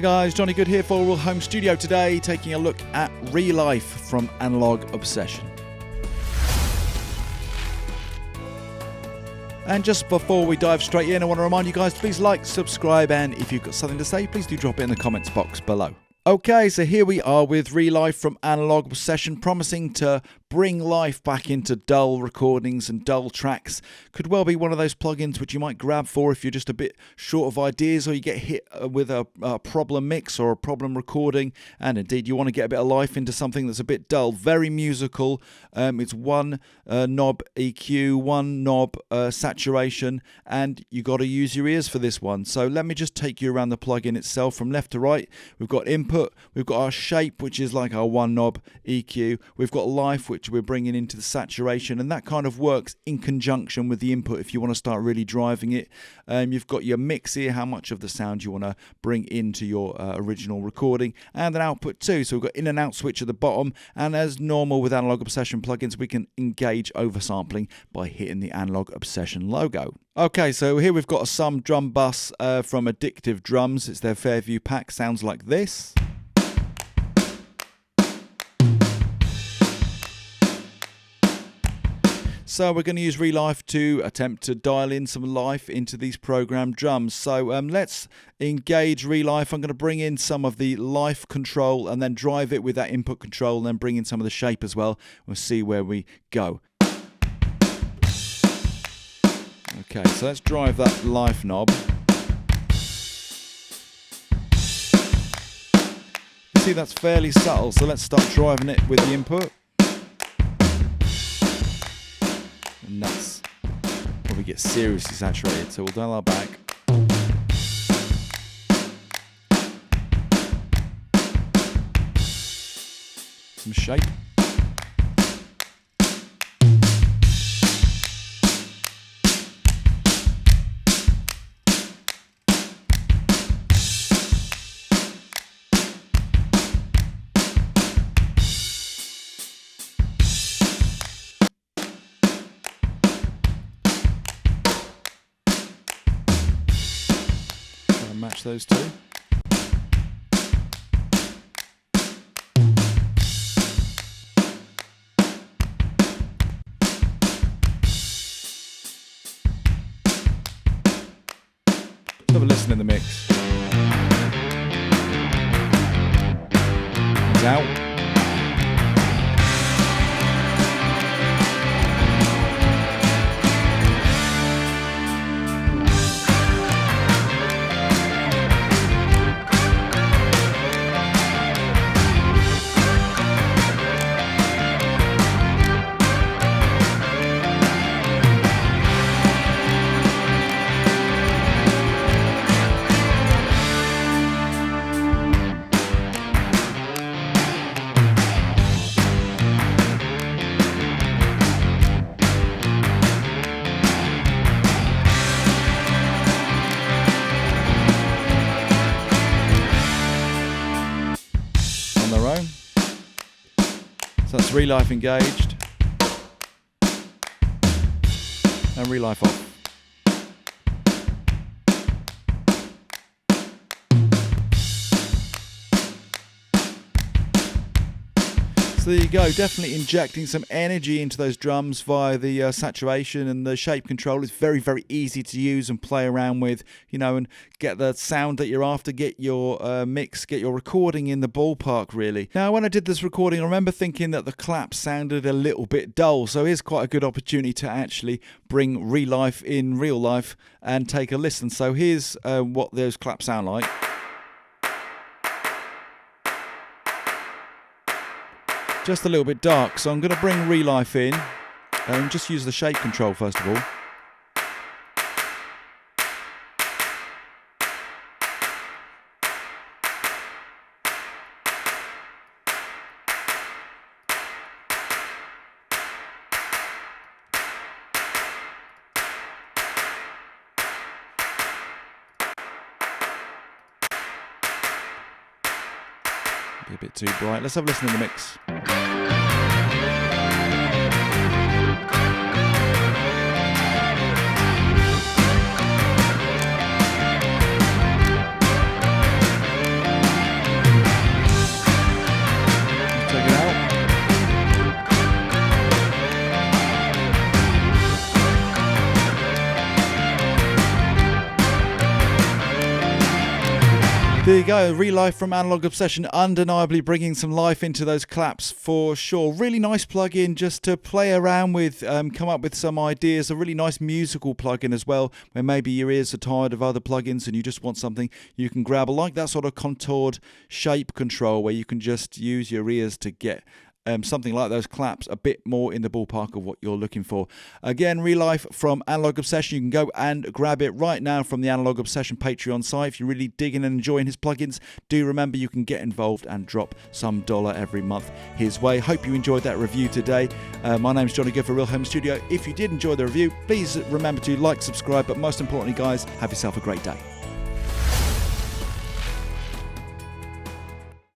Hey guys, Johnny Good here for Real Home Studio today, taking a look at ReLife from Analog Obsession. And just before we dive straight in, I want to remind you guys, please like, subscribe, and if you've got something to say, please do drop it in the comments box below. Okay, so here we are with ReLife from Analog Obsession, promising to bring life back into dull recordings and dull tracks. Could well be one of those plugins which you might grab for if you're just a bit short of ideas, or you get hit with a problem mix or a problem recording, and indeed you want to get a bit of life into something that's a bit dull. Very musical. It's one knob EQ, one knob saturation, and you got to use your ears for this one. So let me just take you around the plugin itself from left to right. We've got input, we've got our shape, which is like our one knob EQ, we've got life, which we're bringing into the saturation, and that kind of works in conjunction with the input if you want to start really driving it. You've got your mix here, how much of the sound you want to bring into your original recording, and an output too. So we've got in and out switch at the bottom, and as normal with Analog Obsession plugins, we can engage oversampling by hitting the Analog Obsession logo. Okay, so here we've got some drum bus from Addictive Drums. It's their Fairview pack, sounds like this. So we're going to use ReLife to attempt to dial in some life into these programmed drums. So let's engage ReLife. I'm going to bring in some of the life control and then drive it with that input control, and then bring in some of the shape as well. We'll see where we go. Okay, so let's drive that life knob. You see that's fairly subtle, so let's start driving it with the input. And that's where we get seriously saturated, so we'll dial our back. Some shape. Match those two. Let's have a listen in the mix. It's out. Their own. So that's ReLife engaged and ReLife off. So there you go, definitely injecting some energy into those drums via the saturation and the shape control. It's very, very easy to use and play around with, you know, and get the sound that you're after, get your mix, get your recording in the ballpark, really. Now, when I did this recording, I remember thinking that the claps sounded a little bit dull, so here's quite a good opportunity to actually bring ReLife in real life and take a listen. So here's what those claps sound like. Just a little bit dark, so I'm going to bring ReLife in and just use the shape control first of all. Be a bit too bright. Let's have a listen in the mix. There you go, ReLife from Analog Obsession, undeniably bringing some life into those claps for sure. Really nice plugin just to play around with, come up with some ideas. A really nice musical plugin as well, where maybe your ears are tired of other plugins and you just want something you can grab. I like that sort of contoured shape control where you can just use your ears to get something like those claps a bit more in the ballpark of what you're looking for. Again, ReLife from Analog Obsession. You can go and grab it right now from the Analog Obsession Patreon site. If you're really digging and enjoying his plugins, do remember you can get involved and drop some dollar every month his way. Hope you enjoyed that review today. My name's Johnny Good for Real Home Studio. If you did enjoy the review, please remember to like, subscribe, but most importantly, guys, have yourself a great day.